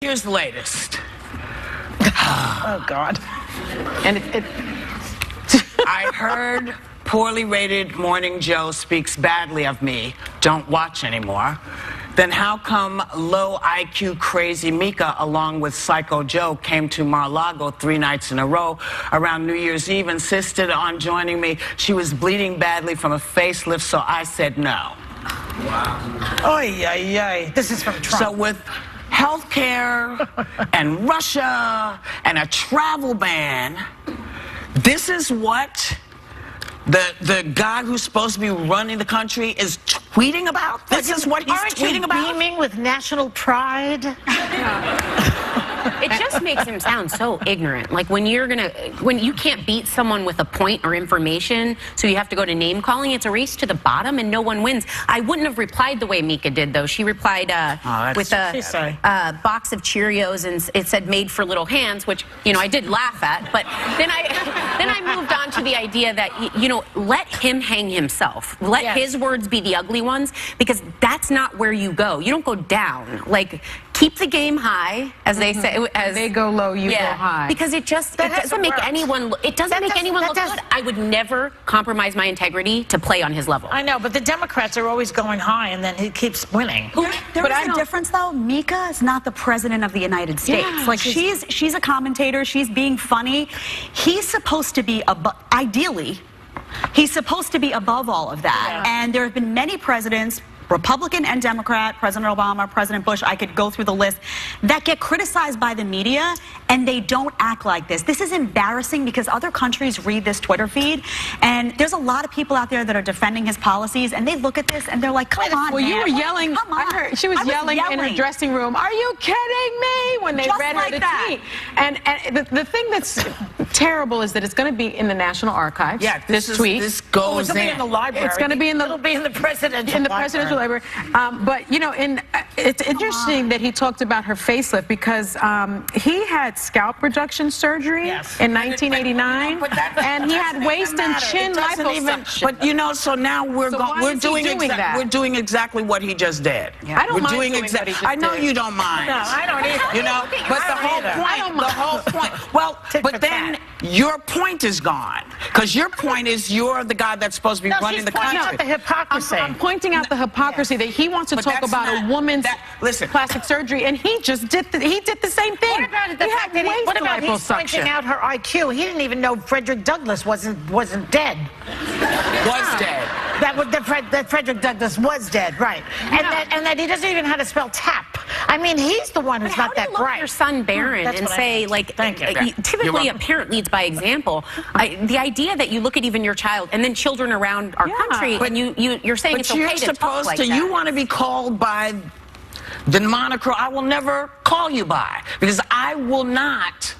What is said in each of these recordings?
Here's the latest. Oh, God. And I heard poorly rated Morning Joe speaks badly of me. Don't watch anymore. Then how come low IQ crazy Mika along with Psycho Joe came to Mar-a-Lago 3 nights in a row around New Year's Eve, insisted on joining me. She was bleeding badly from a facelift, so I said no. Wow. Oy, oy, oy. This is from Trump. So with healthcare and Russia and a travel ban, this is what the guy who's supposed to be running the country is tweeting about? This is what he's tweeting about? Aren't you beaming with national pride? It just makes him sound so ignorant. Like when you can't beat someone with a point or information, so you have to go to name calling. It's a race to the bottom and no one wins. I wouldn't have replied the way Mika did, though. She replied with a box of Cheerios, and it said "made for little hands," which, you know, I did laugh at. But then I moved on to the idea that, you know, let him hang himself. Let his words be the ugly ones, because that's not where you go. You don't go down. Like, keep the game high, as they say. As they go low, you go high. Because it doesn't make anyone look good. I would never compromise my integrity to play on his level. I know, but the Democrats are always going high, and then he keeps winning. There is a difference, though. Mika is not the president of the United States. Yeah, like, she's a commentator. She's being funny. He's supposed to be, ideally, he's supposed to be above all of that. Yeah. And there have been many presidents, Republican and Democrat, President Obama, President Bush, I could go through the list, that get criticized by the media, and they don't act like this. This is embarrassing because other countries read this Twitter feed, and there's a lot of people out there that are defending his policies, and they look at this and they're like, come on, well, man. you were yelling. Come on. I heard she was yelling in her dressing room, "Are you kidding me?" when they read her the tweet. And the thing that's terrible is that it's going to be in the National Archives. Yeah, this tweet. This goes in. In the library. It's going to be in the. It'll be in the presidential library. But you know, it's interesting that he talked about her facelift, because he had scalp reduction surgery in 1989, and he had waist and chin liposuction. But you know, so now we're doing exactly what he just did. Yeah. I don't mind doing what he just did. I know you don't mind. No, I don't either. You know, but the whole point. Well, but then your point is gone, because your point is you're the guy that's supposed to be running the country. Out the hypocrisy. I'm pointing out the hypocrisy that he wants to talk about a woman's plastic surgery, and he just did the same thing. What about the fact that what about he's pointing out her IQ? He didn't even know Frederick Douglass wasn't dead. Was dead. That Frederick Douglass was dead, right? And that he doesn't even know how to spell tap. I mean, he's the one who's not that bright. How do you look at your son Barron and say, like, typically a parent leads by example. The idea that you look at even your child and then children around our country, and you're saying it's okay to talk like that. You want to be called by the moniker I will never call you by, because I will not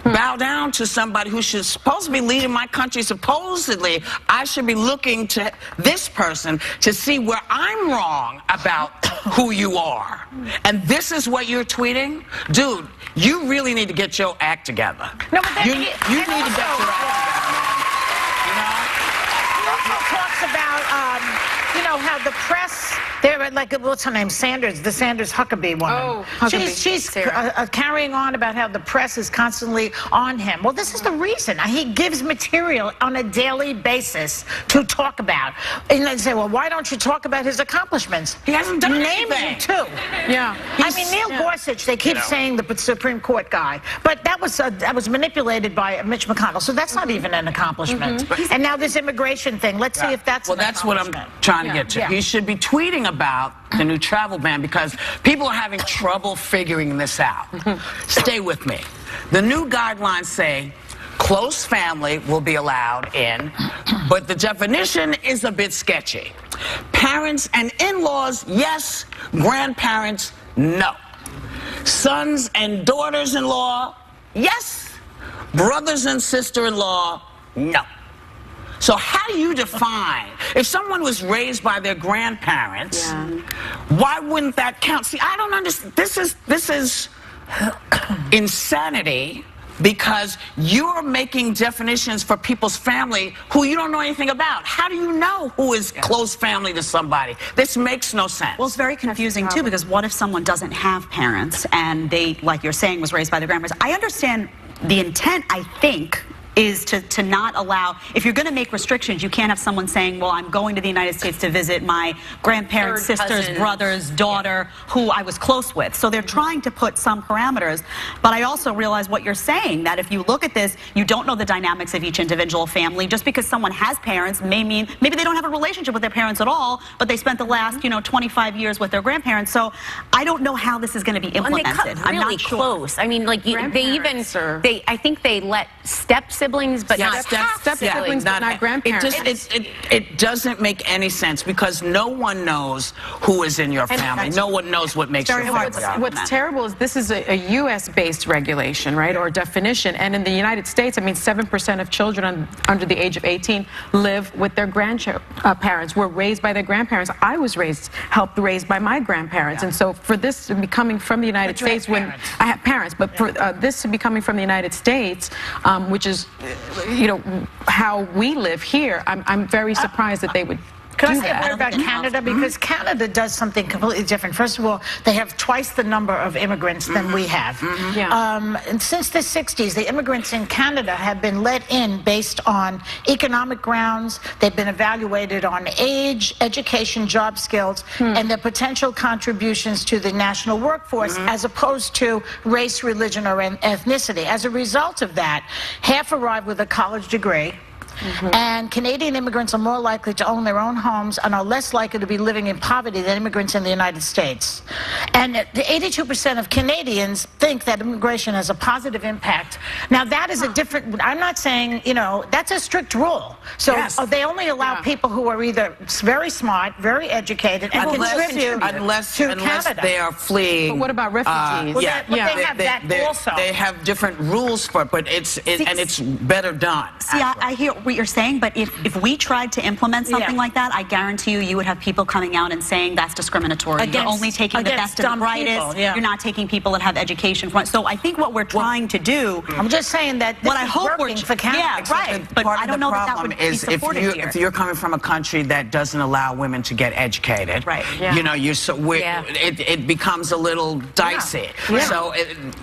bow down to somebody who should supposed to be leading my country. Supposedly, I should be looking to this person to see where I'm wrong about who you are. And this is what you're tweeting? Dude, you really need to get your act together. No, but then you need to get your act together. You know? He also talks about, you know, how the press, they're like, what's her name, Sanders, the Sanders Huckabee woman. Oh, Huckabee. She's carrying on about how the press is constantly on him. Well, this is the reason. He gives material on a daily basis to talk about. And they say, well, why don't you talk about his accomplishments? He hasn't done anything. Name them, too. Yeah. I mean, Neil Gorsuch, they keep saying the Supreme Court guy, but that was manipulated by Mitch McConnell, so that's not even an accomplishment. And now this immigration thing, let's see if that's that's what I'm trying to get to. He should be tweeting about the new travel ban, because people are having trouble figuring this out. Stay with me. The new guidelines say close family will be allowed in, but the definition is a bit sketchy. Parents and in-laws, yes. Grandparents, no. Sons and daughters-in-law, yes. Brothers and sister-in-law, no. So how do you define, if someone was raised by their grandparents, why wouldn't that count? See, I don't understand. This is insanity because you're making definitions for people's family who you don't know anything about. How do you know who is close family to somebody? This makes no sense. Well, it's very confusing too, because what if someone doesn't have parents and they, like you're saying, was raised by their grandparents? I understand the intent, I think, is to not allow, if you're going to make restrictions, you can't have someone saying, well, I'm going to the United States to visit my grandparents, sisters, brothers, daughter, who I was close with. So they're trying to put some parameters. But I also realize what you're saying, that if you look at this, you don't know the dynamics of each individual family. Just because someone has parents may mean maybe they don't have a relationship with their parents at all, but they spent the last, 25 years with their grandparents. So I don't know how this is going to be implemented. And they cut really I'm not sure. close. I mean, like I think they let step siblings, but not step siblings, but not grandparents. It doesn't make any sense, because no one knows who is in your family. No one knows what makes your family. What's terrible is this is a U.S.-based regulation, right, or definition. And in the United States, I mean, 7% of children under the age of 18 live with their grandparents, were raised by their grandparents. I was helped raised by my grandparents. And so for this to be coming from the United States, when I have parents, but for this to be coming from the United States, which is, how we live here, I'm very surprised that they would Can I say a word about Canada? Because Canada does something completely different. First of all, they have twice the number of immigrants than we have. And since the 60s, the immigrants in Canada have been let in based on economic grounds. They've been evaluated on age, education, job skills, and their potential contributions to the national workforce, as opposed to race, religion, or ethnicity. As a result of that, half arrive with a college degree. And Canadian immigrants are more likely to own their own homes and are less likely to be living in poverty than immigrants in the United States. And 82% of Canadians think that immigration has a positive impact. Now, that is a different, I'm not saying, that's a strict rule. So they only allow people who are either very smart, very educated, and contribute unless Canada. They are fleeing. But what about refugees? They have that also. They have different rules for it, but it's better done. See, I hear what you're saying, but if we tried to implement something like that, I guarantee you would have people coming out and saying that's discriminatory. You're only taking the best and the brightest. You're not taking people that have education. So I think what we're trying to do. I'm just saying that this is working for Canada. Yeah, right. But I don't know that would be supported here. If you're coming from a country that doesn't allow women to get educated, right? It becomes a little dicey. So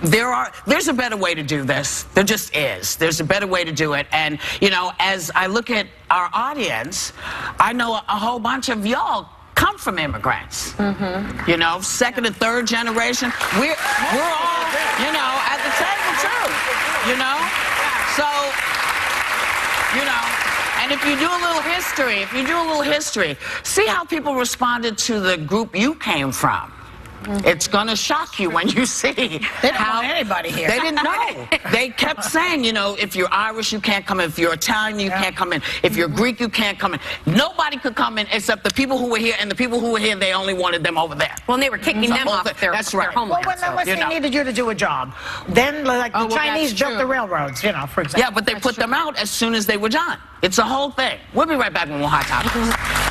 there's a better way to do this. There just is. There's a better way to do it. And as I look at our audience, I know a whole bunch of y'all come from immigrants. Second and third generation. We're all, at the table too. So, and if you do a little history, see how people responded to the group you came from. It's gonna shock you when you see they didn't want anybody here. They didn't know. They kept saying, if you're Irish, you can't come in. If you're Italian, you can't come in. If you're Greek, you can't come in. Nobody could come in except the people who were here, and the people who were here, they only wanted them over there. Well, and they were kicking them off their homeland. Well, unless they needed you to do a job, then the Chinese built the railroads, for example. Yeah, but they put them out as soon as they were done. It's a whole thing. We'll be right back with more Hot Topics.